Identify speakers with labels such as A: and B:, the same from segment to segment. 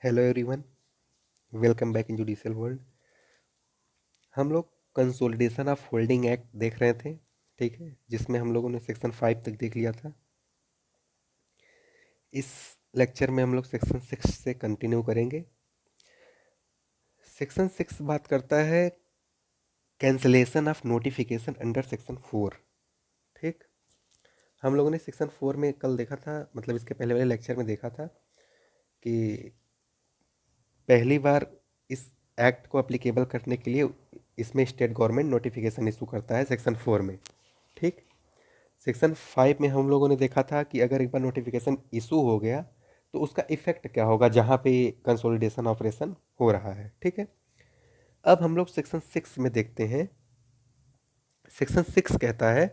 A: Hello everyone, welcome back in judicial world. हम लोग consolidation of holding act देख रहे थे, ठीक है, जिसमें हम लोगों ने सेक्शन 5 तक देख लिया था। इस लेक्चर में हम लोग सेक्शन 6 से कंटिन्यू करेंगे। सेक्शन 6 बात करता है cancellation of notification under section 4। ठीक, हम लोगों ने सेक्शन 4 में कल देखा था, मतलब इसके पहले वाले लेक्चर में देखा था कि पहली बार इस एक्ट को अप्लीकेबल करने के लिए इसमें स्टेट गवर्नमेंट नोटिफिकेशन इशू करता है सेक्शन 4 में। ठीक, सेक्शन 5 में हम लोगों ने देखा था कि अगर एक बार नोटिफिकेशन इशू हो गया तो उसका इफेक्ट क्या होगा जहाँ पे कंसोलिडेशन ऑपरेशन हो रहा है। ठीक है, अब हम लोग सेक्शन 6 में देखते हैं। सेक्शन 6 कहता है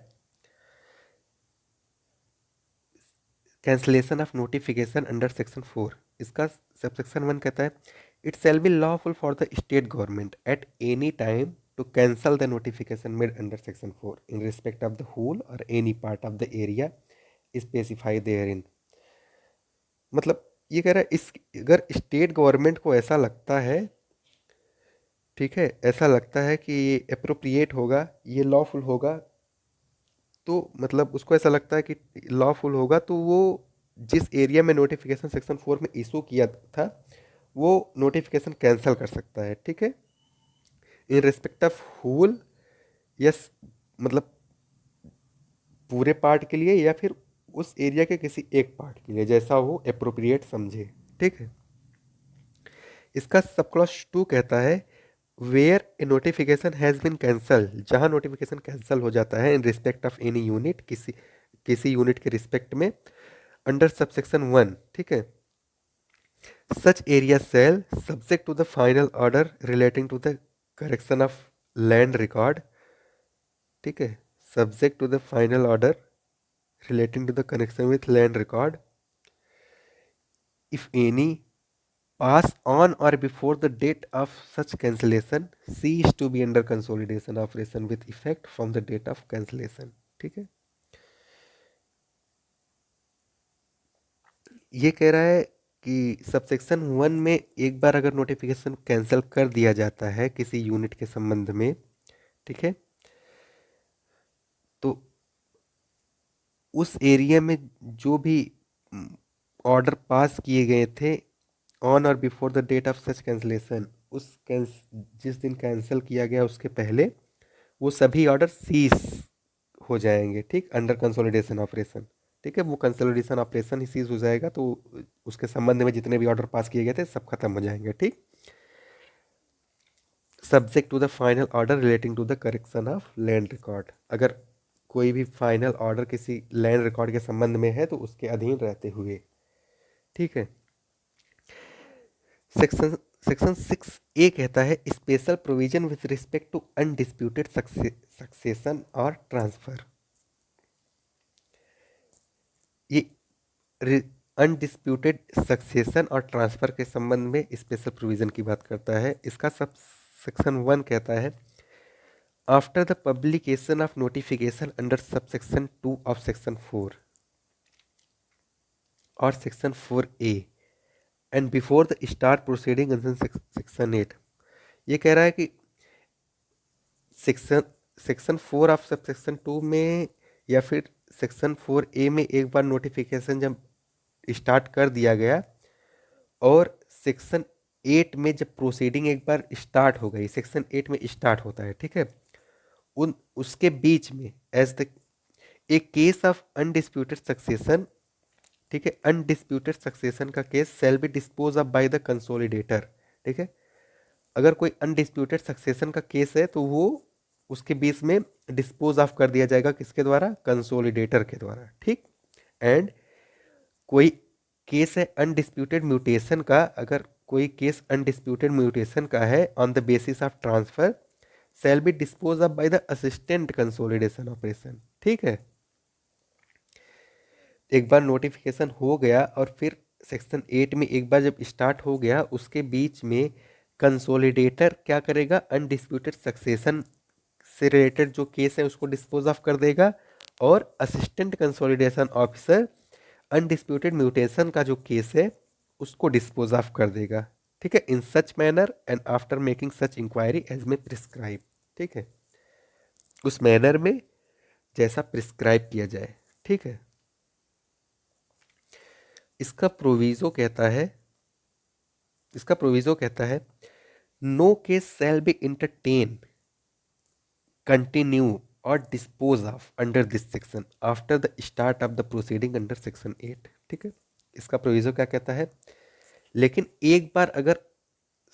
A: cancellation of notification under section 4। इसका सब सेक्शन 1 कहता है it shall be lawful for the state government at any time to cancel the notification made under section 4 in respect of the whole or any part of the area specified therein। मतलब ये कह रहा है इस अगर state government को ऐसा लगता है, ठीक है, ऐसा लगता है कि ये अप्रोप्रिएट होगा, ये लॉफुल होगा, तो मतलब उसको ऐसा लगता है कि लॉफुल होगा तो वो जिस एरिया में नोटिफिकेशन सेक्शन 4 में इशू किया था वो नोटिफिकेशन कैंसिल कर सकता है। ठीक है, in respect of whole, yes, मतलब पूरे पार्ट के लिए या फिर उस एरिया के किसी एक पार्ट के लिए, जैसा वो अप्रोप्रिएट समझे। ठीक है, इसका सब क्लॉज 2 कहता है where a notification has been cancel, जहां नोटिफिकेशन कैंसिल हो जाता है in respect of any unit, किसी किसी यूनिट के रिस्पेक्ट में, अंडर सबसेक्शन 1। ठीक है, such area shall subject to the final order relating to the correction of land record. ठीक है, subject to the final order relating to the connection with land record if any pass on or before the date of such cancellation cease to be under consolidation operation with effect from the date of cancellation। ठीक है, ये कह रहा है कि subsection 1 में एक बार अगर नोटिफिकेशन कैंसिल कर दिया जाता है किसी यूनिट के संबंध में, ठीक है, तो उस एरिया में जो भी ऑर्डर पास किए गए थे ऑन और before the date of such cancellation, जिस दिन कैंसिल किया गया उसके पहले वो सभी ऑर्डर सीज हो जाएंगे। ठीक, अंडर कंसोलिडेशन ऑपरेशन। ठीक है, वो कंसोलिडेशन ऑपरेशन ही सीज हो जाएगा तो उसके संबंध में जितने भी ऑर्डर पास किए गए थे सब खत्म हो जाएंगे। ठीक, subject to the final order relating to the correction of land record, अगर कोई भी फाइनल ऑर्डर किसी लैंड रिकॉर्ड के संबंध में है तो उसके अधीन रहते हुए। ठीक है, सेक्शन सेक्शन 6 ए कहता है special provision with respect to undisputed succession और ट्रांसफर। ये अनडिस्प्यूटेड सक्सेशन और ट्रांसफर के संबंध में स्पेशल प्रोविजन की बात करता है। इसका सब सेक्शन 1 कहता है after the publication of notification under sub section 2 of section 4 और section 4A and before the start proceeding under section 8। ये कह रहा है कि section section 4 of sub section 2 में या फिर सेक्शन 4A में एक बार नोटिफिकेशन जब स्टार्ट कर दिया गया और सेक्शन 8 में जब प्रोसीडिंग एक बार स्टार्ट हो गई, सेक्शन 8 में स्टार्ट होता है, ठीक है, उन उसके बीच में as the A case of undisputed succession, ठीक है, अनडिस्प्यूटेड सक्सेशन का case shall be dispose of by the consolidator. ठीक है, अगर कोई अनडिस्प्यूटेड सक्सेशन का केस है तो वो उसके बीच में डिस्पोज ऑफ कर दिया जाएगा, किसके द्वारा? कंसोलिडेटर के द्वारा। ठीक, एंड कोई केस है अनडिस्प्यूटेड म्यूटेशन का, अगर कोई केस अनडिस्प्यूटेड म्यूटेशन का है on the basis of transfer shall be dispose of by the assistant consolidation operation. ठीक है, एक बार नोटिफिकेशन हो गया और फिर सेक्शन 8 में एक बार जब स्टार्ट हो गया उसके बीच में कंसोलिडेटर क्या करेगा? अनडिस्प्यूटेड सक्सेशन से रिलेटेड जो केस है उसको डिस्पोज ऑफ कर देगा और assistant consolidation officer undisputed mutation का जो केस है उसको डिस्पोज ऑफ कर देगा। ठीक है, in such manner and after making such inquiry as में प्रिस्क्राइब। ठीक है, उस मैनर में जैसा प्रिस्क्राइब किया जाए। ठीक है, इसका प्रोविजो कहता है, इसका प्रोविजो कहता है no case shall be entertain, continue और dispose of under this section after the start of the proceeding under section 8। ठीक है, इसका प्रोविजो क्या कहता है, लेकिन एक बार अगर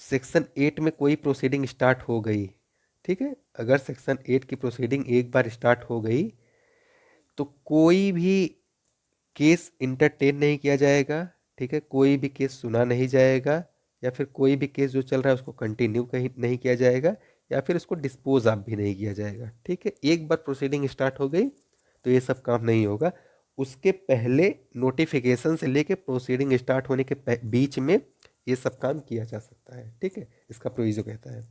A: सेक्शन 8 में कोई प्रोसीडिंग स्टार्ट हो गई, ठीक है, अगर सेक्शन 8 की प्रोसीडिंग एक बार स्टार्ट हो गई तो कोई भी केस इंटरटेन नहीं किया जाएगा। ठीक है, कोई भी केस सुना नहीं जाएगा, या फिर कोई भी केस जो चल रहा है उसको कंटिन्यू कहीं नहीं किया जाएगा, या फिर उसको डिस्पोज ऑफ भी नहीं किया जाएगा। ठीक है, एक बार प्रोसीडिंग स्टार्ट हो गई तो ये सब काम नहीं होगा। उसके पहले नोटिफिकेशन से लेके प्रोसीडिंग स्टार्ट होने के बीच में ये सब काम किया जा सकता है। ठीक है, इसका प्रोविजो कहता है।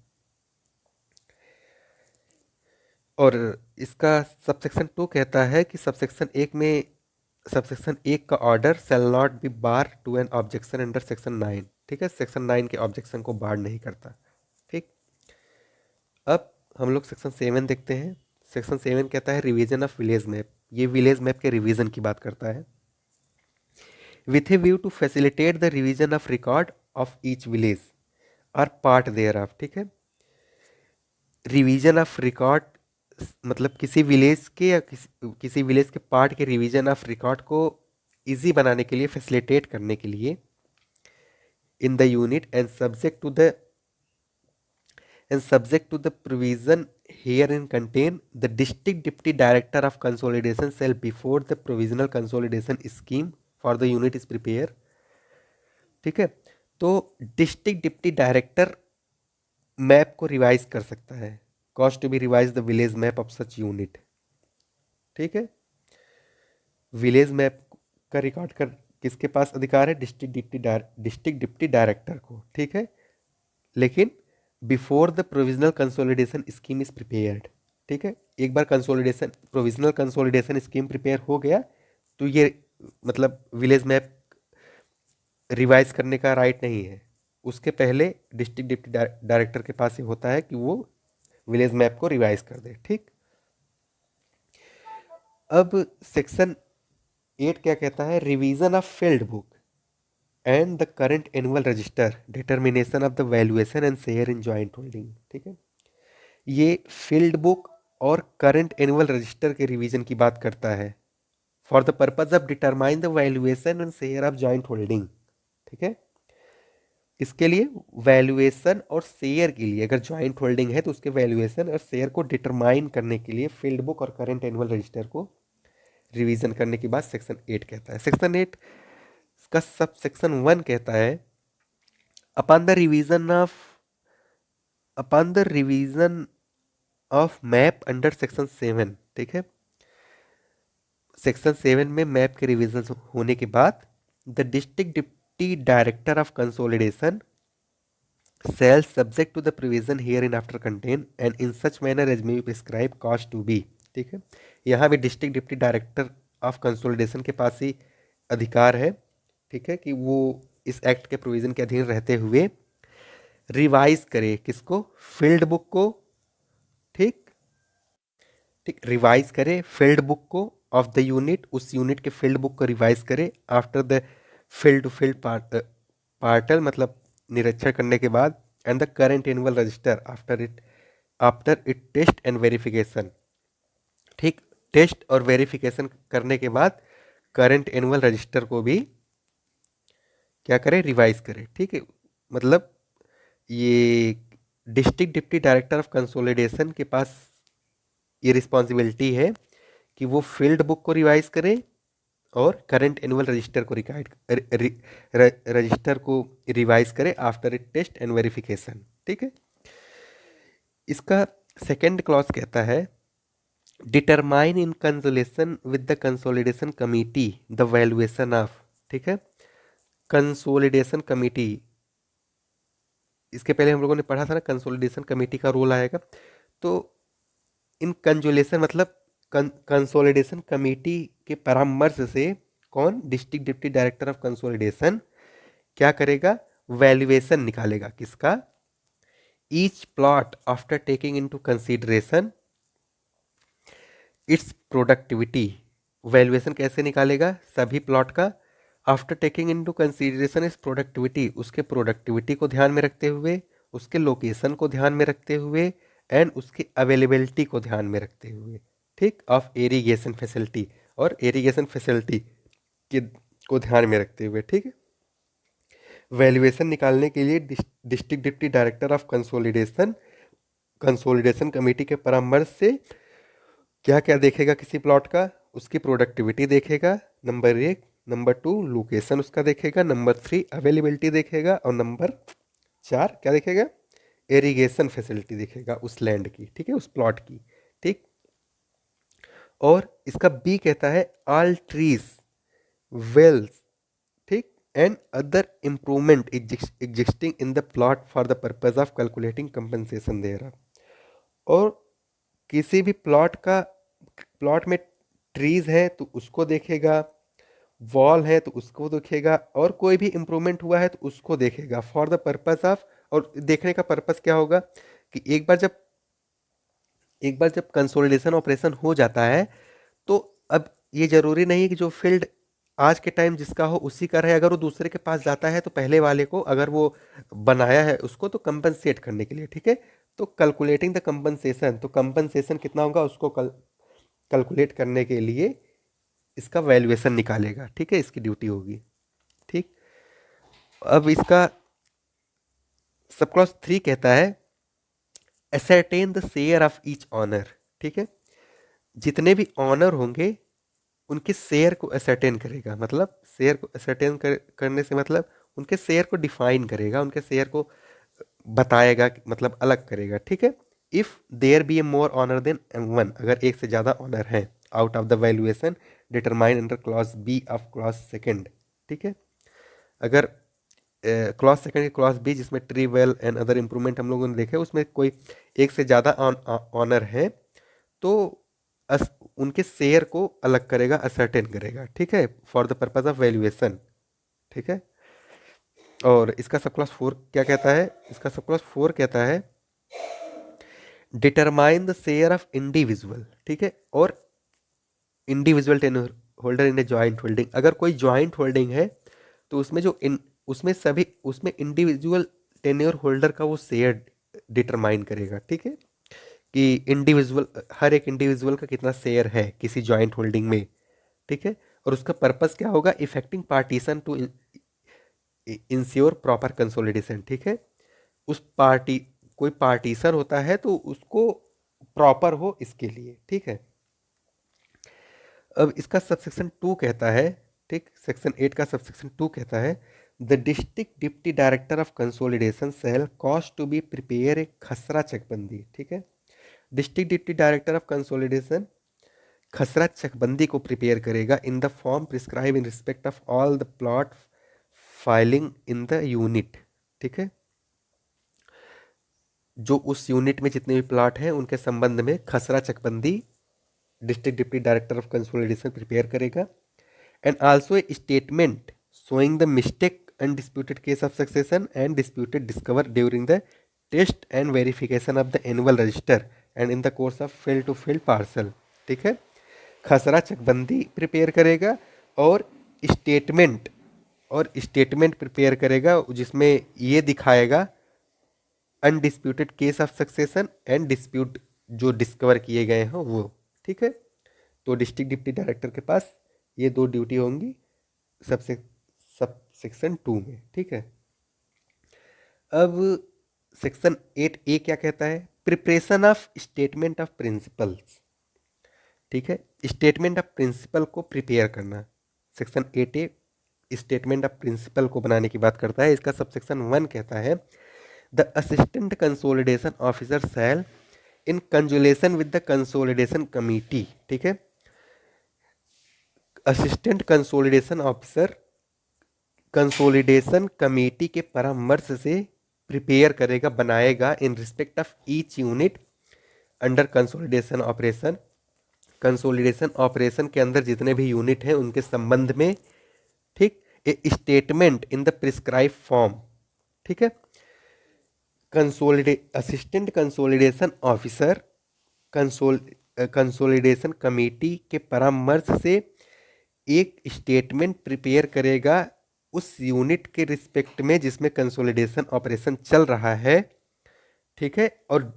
A: और इसका सबसेक्शन 2 कहता है कि सबसेक्शन 1 में, सबसेक्शन 1 का order shall not be bar to an objection under section 9। ठीक है, सेक्शन 9 के ऑब्जेक्शन को बार नहीं करता। ठीक, अब हम लोग सेक्शन 7 देखते हैं। सेक्शन 7 कहता है रिवीजन ऑफ विलेज मैप। ये विलेज मैप के रिवीजन की बात करता है। With a view to facilitate the revision of record of each village और पार्ट देयर ऑफ। ठीक है, रिवीजन ऑफ रिकॉर्ड मतलब किसी विलेज के या किसी विलेज के पार्ट के रिवीजन ऑफ रिकॉर्ड को इजी बनाने के लिए, फैसिलिटेट करने के लिए इन the unit and subject to the provision herein contain, the district deputy director of consolidation shall before the provisional consolidation scheme for the unit is prepared। ठीक है, तो डिस्ट्रिक्ट डिप्टी डायरेक्टर मैप को revise कर सकता है, cause to be revise the village map of such unit. ठीक है, village map का रिकॉर्ड कर किसके पास अधिकार है, डिस्ट्रिक्ट डिप्टी डायरेक्टर को। ठीक है, लेकिन before the provisional consolidation scheme is prepared. ठीक है, एक बार consolidation, provisional consolidation scheme prepare हो गया तो ये मतलब विलेज मैप रिवाइज करने का राइट नहीं है। उसके पहले डिस्ट्रिक्ट डिप्टी डायरेक्टर के पास ये होता है कि वो विलेज मैप को रिवाइज कर दे। ठीक, अब सेक्शन 8 क्या कहता है, revision of field book and the current annual register, determination of the valuation and share in joint holding. ठीक है, ये फील्ड बुक और करंट एनुअल रजिस्टर के रिवीजन की बात करता है for the purpose of determine the valuation and share of joint holding. ठीक है, इसके लिए वैल्यूएशन और शेयर के लिए, अगर जॉइंट होल्डिंग है तो उसके वैल्यूएशन और शेयर को डिटरमाइन करने के लिए फील्ड बुक और करंट एनुअल रजिस्टर को रिवीजन करने की बात सेक्शन 8 कहता है। सेक्शन 8 का सब सेक्शन 1 कहता है upon the revision of map under section 7। ठीक है, सेक्शन 7 में मैप के रिवीजन होने के बाद the district deputy director of consolidation shall subject to the provision herein after contain and in such manner as may be prescribed cause to be। ठीक है, यहाँ भी district deputy director of consolidation के पास ही अधिकार है। ठीक है, कि वो इस एक्ट के प्रोविजन के अधीन रहते हुए रिवाइज करे किसको, फील्ड बुक को। ठीक ठीक, रिवाइज करे फील्ड बुक को ऑफ द यूनिट, उस यूनिट के फील्ड बुक को रिवाइज करे after the field to field पार्टल मतलब निरीक्षण करने के बाद, and the current annual register after it test and verification. ठीक, टेस्ट और वेरिफिकेशन करने के बाद करंट एनुअल रजिस्टर को भी क्या करे, रिवाइज करे। ठीक है, मतलब ये district deputy director of consolidation के पास ये रिस्पॉन्सिबिलिटी है कि वो फील्ड बुक को रिवाइज करे और करंट एनुअल रजिस्टर को रजिस्टर को रिवाइज करे after it test and verification. ठीक है, इसका सेकेंड क्लॉज कहता है determine in consolation with the consolidation committee the valuation of. ठीक है, कंसोलिडेशन कमिटी, इसके पहले हम लोगों ने पढ़ा था ना कंसोलिडेशन कमेटी का रोल आएगा। तो इन कंजुलेशन मतलब कंसोलिडेशन कमेटी के परामर्श से कौन, district deputy director of consolidation क्या करेगा, वैल्यूएशन निकालेगा। किसका, each plot after taking into consideration it's productivity. Valuation कैसे निकालेगा, सभी प्लॉट का after taking into consideration it's productivity, उसके प्रोडक्टिविटी को ध्यान में रखते हुए, उसके लोकेशन को ध्यान में रखते हुए एंड उसकी अवेलेबिलिटी को ध्यान में रखते हुए, ठीक, ऑफ इरिगेशन फैसिलिटी, और इरिगेशन फैसिलिटी के को ध्यान में रखते हुए, ठीक है। वैल्यूएशन निकालने के लिए district deputy director of consolidation consolidation committee के परामर्श से क्या क्या देखेगा किसी प्लॉट का, उसकी प्रोडक्टिविटी देखेगा, नंबर 1, नंबर 2 लोकेशन उसका देखेगा, नंबर 3 अवेलेबिलिटी देखेगा, और नंबर 4 क्या देखेगा, इरिगेशन फैसिलिटी देखेगा उस लैंड की, ठीक है, उस प्लॉट की, ठीक। और इसका बी कहता है ऑल ट्रीज, वेल्स, ठीक, and other improvement existing in the plot for the purpose of calculating compensation there. और किसी भी प्लॉट में ट्रीज है तो उसको देखेगा, वॉल है तो उसको देखेगा, और कोई भी इम्प्रूवमेंट हुआ है तो उसको देखेगा फॉर द पर्पस ऑफ। और देखने का पर्पस क्या होगा कि एक बार जब कंसोलिडेशन ऑपरेशन हो जाता है तो अब ये जरूरी नहीं कि जो फील्ड आज के टाइम जिसका हो उसी का रहे, अगर वो दूसरे के पास जाता है तो पहले वाले को, अगर वो बनाया है उसको, तो कंपनसेट करने के लिए, ठीक है। तो कैलकुलेटिंग द कंपनसेशन, तो कंपनसेशन कितना होगा उसको कैलकुलेट करने के लिए इसका वैल्यूएशन निकालेगा, ठीक है, इसकी ड्यूटी होगी, ठीक। अब इसका सब क्लॉज 3 कहता है ascertain the share of each owner, ठीक है। जितने भी ऑनर होंगे उनके शेयर को एसरटेन करेगा, मतलब शेयर को एसरटेन करने से मतलब उनके शेयर को डिफाइन करेगा, उनके शेयर को बताएगा, मतलब अलग करेगा, ठीक है। If there be a more owner than one, अगर एक से ज्यादा ऑनर है, out of the valuation determine under clause B of clause second, ठीक है। अगर क्लॉज सेकंड की क्लॉज बी जिसमें tree well and other improvement हम लोगों ने देखे, उसमें कोई एक से ज़्यादा ऑनर है तो उनके शेयर को अलग करेगा, असर्टेन करेगा, ठीक है, for the purpose of valuation, ठीक है। और इसका सब क्लॉज 4 क्या कहता है, इसका सब क्लॉज 4 कहता है determine the share of individual, ठीक है, और इंडिविजुअल टेन्योर होल्डर इन ए ज्वाइंट होल्डिंग। अगर कोई ज्वाइंट होल्डिंग है तो उसमें इंडिविजुअल टेन्योर होल्डर का वो शेयर डिटरमाइन करेगा, ठीक है, कि इंडिविजुअल, हर एक इंडिविजुअल का कितना शेयर है किसी ज्वाइंट होल्डिंग में, ठीक है। और उसका पर्पस क्या होगा, effecting partition to ensure proper consolidation, ठीक है। उस पार्टी कोई पार्टीशन होता है तो उसको प्रॉपर हो इसके लिए, ठीक है। अब इसका सबसेक्शन 2 कहता है, ठीक, सेक्शन 8 का सबसेक्शन 2 कहता है the district deputy director of consolidation shall cause to be prepare a खसरा चकबंदी, ठीक है। District deputy director of consolidation खसरा चकबंदी को प्रिपेयर करेगा in the form prescribe in respect of all the plot filing in the unit, ठीक है। जो उस यूनिट में जितने भी प्लॉट हैं उनके संबंध में खसरा चकबंदी district deputy director of consolidation prepare करेगा। And also a statement showing the mistake and disputed case of succession and disputed discover during the test and verification of the annual register and in the course of field to field parcel, ठीक है। खसरा चकबंदी prepare करेगा और statement prepare करेगा जिसमें ये दिखाएगा undisputed case of succession and dispute जो डिस्कवर किए गए हैं वो, ठीक है। तो डिस्ट्रिक्ट डिप्टी डायरेक्टर के पास ये 2 ड्यूटी होंगी सबसे सब सेक्शन 2 में, ठीक है। अब सेक्शन 8 ए क्या कहता है, preparation of statement of principles, ठीक है, स्टेटमेंट ऑफ प्रिंसिपल को प्रिपेयर करना। Section 8 A statement of principle को बनाने की बात करता है। इसका सब सेक्शन 1 कहता है the assistant consolidation officer shall in consultation with the consolidation committee, ठीक है। Assistant consolidation officer consolidation committee के परामर्श से प्रिपेयर करेगा, बनाएगा in respect of each unit under consolidation operation. Consolidation operation के अंदर जितने भी यूनिट हैं उनके संबंध में, ठीक, ए statement in the prescribe form, ठीक है। Assistant consolidation officer consolidation committee के परामर्श से एक स्टेटमेंट प्रिपेयर करेगा उस यूनिट के रिस्पेक्ट में जिसमें कंसोलिडेशन ऑपरेशन चल रहा है, ठीक है। और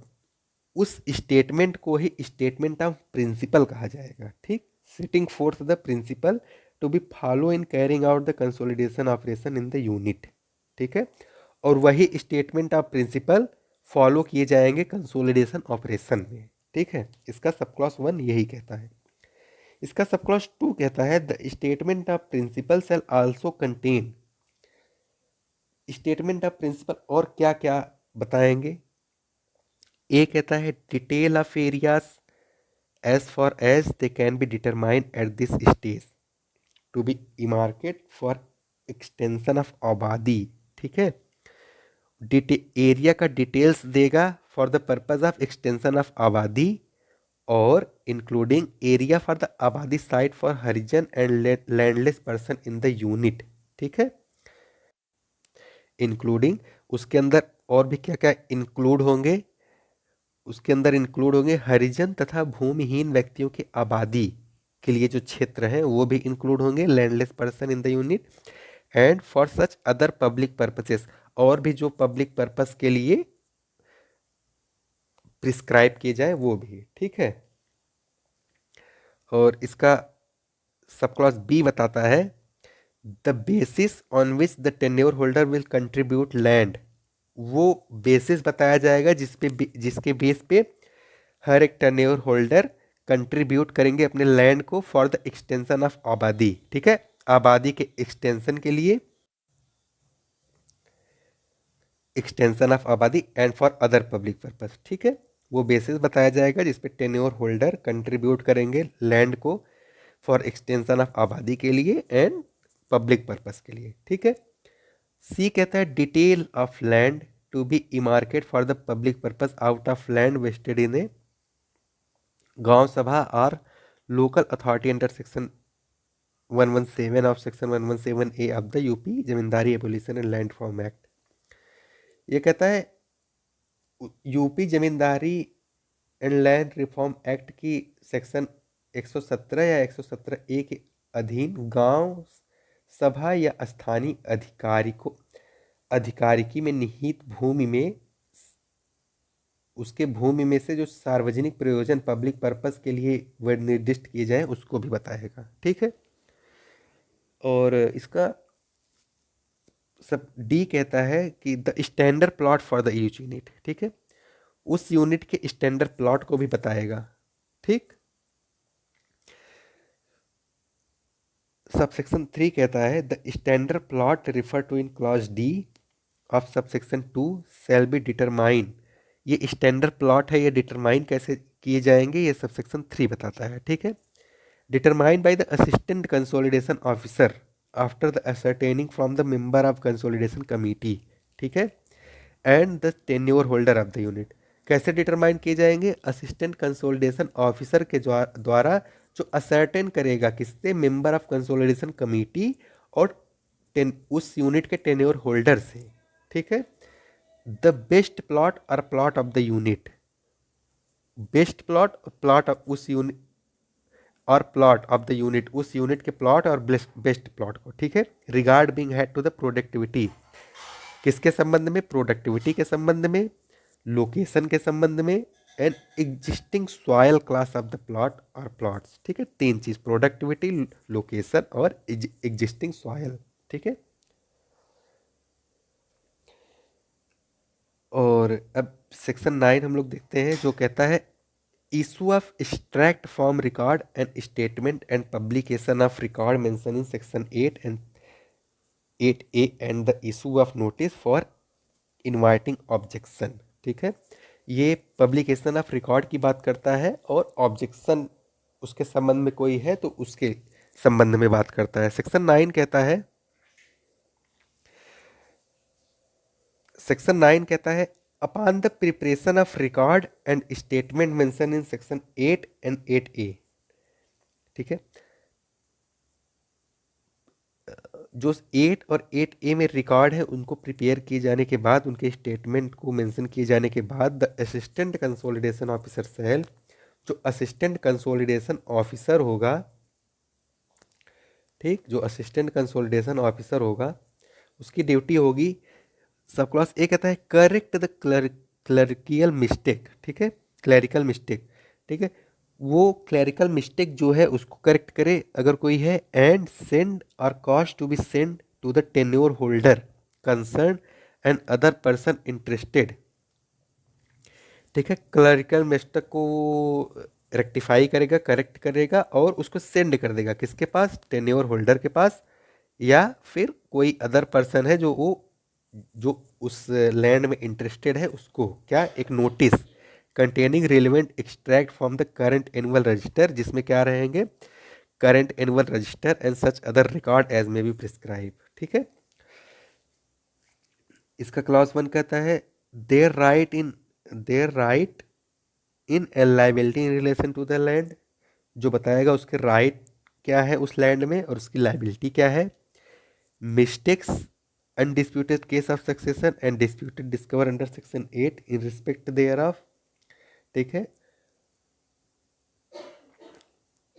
A: उस स्टेटमेंट को ही स्टेटमेंट ऑफ प्रिंसिपल कहा जाएगा, ठीक। Setting forth the principle to be follow in carrying out the consolidation operation in the unit, ठीक है। और वही स्टेटमेंट ऑफ प्रिंसिपल फॉलो किए जाएंगे कंसोलिडेशन ऑपरेशन में, ठीक है। इसका सब क्लॉज 1 यही कहता है। इसका सब क्लॉज 2 कहता है the statement of principle shall also contain, statement of principle और क्या क्या बताएंगे। ए कहता है detail of areas as far as they can be determined at this stage to be earmarked for extension of आबादी, ठीक है। एरिया का डिटेल्स देगा for the purpose of extension of आबादी और इंक्लूडिंग एरिया फॉर द आबादी site for Harijan and landless person in the unit, ठीक है। इंक्लूडिंग उसके अंदर और भी क्या क्या इंक्लूड होंगे, उसके अंदर इंक्लूड होंगे हरिजन तथा भूमिहीन व्यक्तियों की आबादी के लिए जो क्षेत्र हैं वो भी इंक्लूड होंगे, landless person in the unit and for such other public purposes, और भी जो पब्लिक पर्पस के लिए प्रिस्क्राइब किए जाए वो भी, ठीक है। और इसका सब क्लॉज बी बताता है the basis on which the tenure holder will contribute land, वो बेसिस बताया जाएगा जिसके बेस पे हर एक टेन्योर होल्डर कंट्रीब्यूट करेंगे अपने लैंड को फॉर द एक्सटेंशन ऑफ आबादी, ठीक है। आबादी के एक्सटेंशन के लिए, एक्सटेंशन ऑफ आबादी and for other public purpose, ठीक है। वो बेसिस बताया जाएगा जिसपे टेन्योर होल्डर कंट्रीब्यूट करेंगे लैंड को फॉर एक्सटेंशन ऑफ आबादी के लिए एंड पब्लिक पर्पस के लिए, ठीक है। सी कहता है detail of land to be earmarked for the public purpose out of land vested in a gaon sabha और local authority under section 117 of section 117A of the UP zamindari abolition and land reform act. ये कहता है UP zamindari and land reform act की section 117 या 117A के अधीन गांव सभा या स्थानीय अधिकारिकी में निहित भूमि में उसके भूमि में से जो सार्वजनिक प्रयोजन पब्लिक पर्पस के लिए वह निर्दिष्ट किए जाए उसको भी बताएगा, ठीक है। और इसका सब डी कहता है कि the standard plot for the each unit, ठीक है। उस यूनिट के स्टैंडर्ड प्लॉट को भी बताएगा, ठीक। सबसेक्शन 3 कहता है the standard plot refer to in clause D of subsection 2 shall be determine, ये स्टैंडर्ड प्लॉट है, ये डिटरमाइन कैसे किए जाएंगे ये सबसेक्शन 3 बताता है, ठीक है। Determine by the assistant consolidation officer after the ascertaining from the member of consolidation committee, ठीक है, and the tenure holder of the unit. कैसे डिटरमाइन किए जाएंगे, असिस्टेंट कंसोलिडेशन ऑफिसर के द्वारा जो असर्टेन करेगा किससे, मेंबर ऑफ कंसोलिडेशन कमेटी और उस यूनिट के टेन्योर होल्डर से, ठीक है। द बेस्ट प्लॉट और plot of the unit, best plot plot of उस यूनिट और प्लॉट ऑफ द यूनिट उस यूनिट के प्लॉट और बेस्ट प्लॉट को, ठीक है। Regard being had to the productivity, किसके संबंध में, प्रोडक्टिविटी के संबंध में, लोकेशन के संबंध में and existing soil class of the plot और प्लॉट्स, ठीक है। 3 चीज, प्रोडक्टिविटी, लोकेशन और एग्जिस्टिंग सॉयल, ठीक है। और अब सेक्शन 9 हम लोग देखते हैं जो कहता है issue of extract from record and statement and publication of record mention in section 8 and 8A and the issue of notice for inviting objection, ठीक है। ये पब्लिकेशन ऑफ रिकॉर्ड की बात करता है और ऑब्जेक्शन उसके संबंध में कोई है तो उसके संबंध में बात करता है। सेक्शन 9 कहता है, सेक्शन 9 कहता है upon the preparation of record and statement mention in section 8 and 8A, ठीक है। जो 8 और 8A में रिकॉर्ड है उनको प्रिपेयर किए जाने के बाद, उनके स्टेटमेंट को मेंशन किए जाने के बाद, the assistant consolidation officer shall, जो असिस्टेंट कंसोलिडेशन ऑफिसर होगा, ठीक, जो असिस्टेंट कंसोलिडेशन ऑफिसर होगा, उसकी ड्यूटी होगी, सब क्लास ए कहता है करेक्ट द क्लरिकल मिस्टेक, ठीक है, क्लरिकल मिस्टेक, ठीक है, वो क्लरिकल मिस्टेक जो है उसको करेक्ट करे अगर कोई है, and send or cause to be send to the tenure holder concern and other person interested, ठीक है, क्लरिकल मिस्टेक को रेक्टिफाई करेगा, करेक्ट करेगा और उसको सेंड कर देगा किसके पास, टेन्योर होल्डर के पास, या फिर कोई अदर पर्सन है जो उस लैंड में इंटरेस्टेड है उसको, क्या, एक notice containing relevant extract from the current annual register, जिसमें क्या रहेंगे, current annual register and such other record as may be prescribe, ठीक है। इसका क्लॉज 1 कहता है their right in liability in relation to the land, जो बताएगा उसके राइट क्या है उस लैंड में और उसकी लाइबिलिटी क्या है, mistakes undisputed case of succession and disputed discover under section 8 in respect thereof, ठीक है,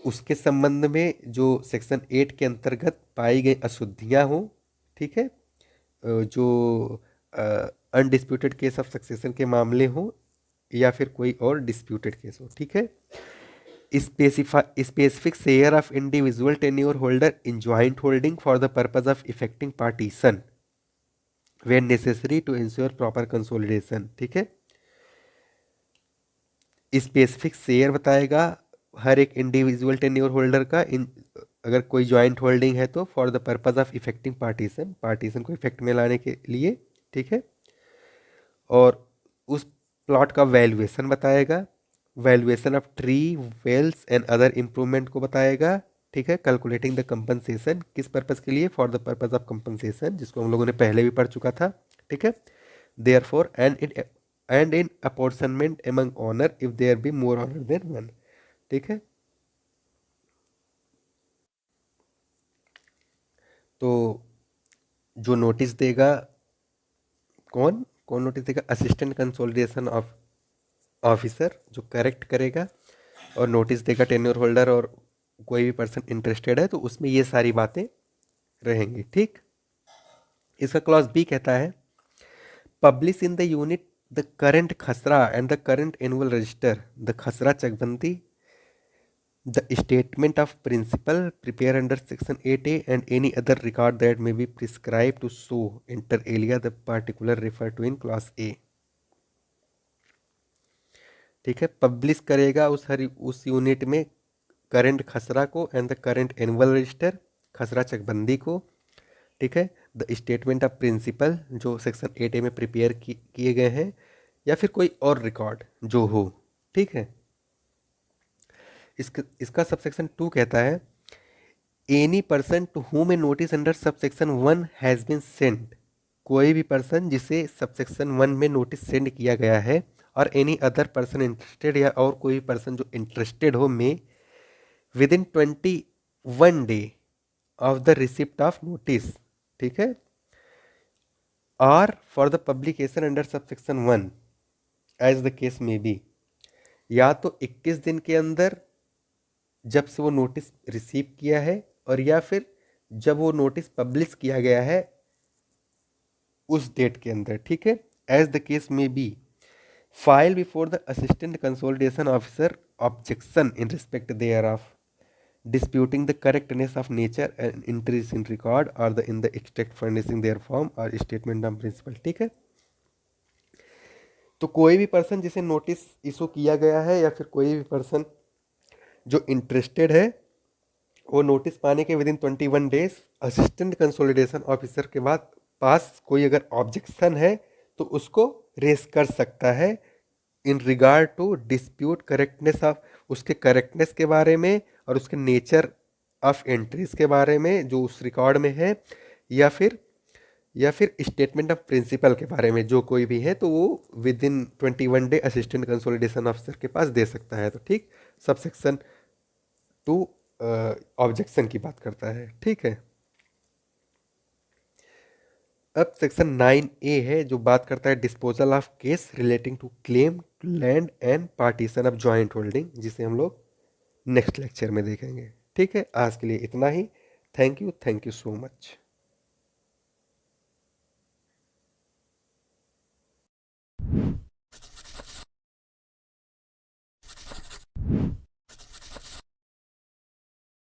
A: उसके संबंध में जो सेक्शन 8 के अंतर्गत पाई गई अशुद्धियां हो, ठीक है, जो अनडिस्प्यूटेड केस ऑफ सक्सेशन के मामले हो या फिर कोई और डिस्प्यूटेड केस हो, ठीक है। Specific share of individual tenure holder in joint holding for the purpose of effecting partition when necessary to ensure proper consolidation, ठीक है। स्पेसिफिक शेयर बताएगा हर एक इंडिविजुअल टेन्योर होल्डर का, इन अगर कोई ज्वाइंट होल्डिंग है तो for the purpose of effecting partition, partition को इफेक्ट में लाने के लिए, ठीक है। और उस प्लॉट का वैल्यूएशन बताएगा, valuation of tree wells and other improvement को बताएगा, ठीक है। कैलकुलेटिंग द कंपनसेशन, किस पर्पज के लिए, for the purpose of compensation, जिसको हम लोगों ने पहले भी पढ़ चुका था, ठीक है। Therefor and in apportionment among owner if there be more owner than one, ठीक है। तो जो नोटिस देगा, कौन कौन नोटिस देगा, असिस्टेंट कंसोलिडेशन ऑफिसर, जो करेक्ट करेगा और नोटिस देगा टेन्योर होल्डर और कोई भी पर्सन इंटरेस्टेड है तो उसमें ये सारी बातें रहेंगी, ठीक। इसका क्लॉज बी कहता है publish in the unit the current khasra and the current annual register, the khasra chakbandi, the statement of principal prepare under section 8A and any other record that may be prescribed to show inter alia the particular referred to in clause A, ठीक है। Publish करेगा उस unit में current खसरा को and the current annual register, खसरा चकबंदी को, ठीक है। द स्टेटमेंट ऑफ प्रिंसिपल जो सेक्शन 8A में प्रिपेयर किए गए हैं, या फिर कोई और रिकॉर्ड जो हो, ठीक है। इसका सबसेक्शन 2 कहता है any person to whom a notice under subsection 1 has been send, कोई भी पर्सन जिसे सबसेक्शन 1 में नोटिस सेंड किया गया है, और एनी अदर पर्सन इंटरेस्टेड, या और कोई भी पर्सन जो इंटरेस्टेड हो में, within 21 day of the receipt of notice, ठीक है, और for the publication under subsection 1 as the case may be, या तो 21 दिन के अंदर जब से वो नोटिस रिसीव किया है, और या फिर जब वो नोटिस पब्लिश किया गया है उस डेट के अंदर, ठीक है। As the case may be file before the assistant consolidation officer objection in respect thereof disputing the correctness of nature and entries in record or the in the extract furnishing their form or statement of principle, ठीक है। तो कोई भी person जिसे notice issue किया गया है या फिर कोई भी पर्सन जो इंटरेस्टेड है, वो नोटिस पाने के with in 21 days assistant consolidation officer के बाद पास कोई अगर ऑब्जेक्शन है तो उसको रेस कर सकता है in regard to dispute correctness of, उसके करेक्टनेस के बारे में और उसके नेचर ऑफ एंट्रीज के बारे में जो उस रिकॉर्ड में है, या फिर स्टेटमेंट ऑफ प्रिंसिपल के बारे में जो कोई भी है, तो वो with in 21 day assistant consolidation officer के पास दे सकता है। तो ठीक, सब सेक्शन 2 ऑब्जेक्शन की बात करता है, ठीक है। अब सेक्शन 9A है जो बात करता है disposal of case relating to claim land and partition of joint holding, जिसे हम लोग नेक्स्ट लेक्चर में देखेंगे। ठीक है, आज के लिए इतना ही। Thank you so much.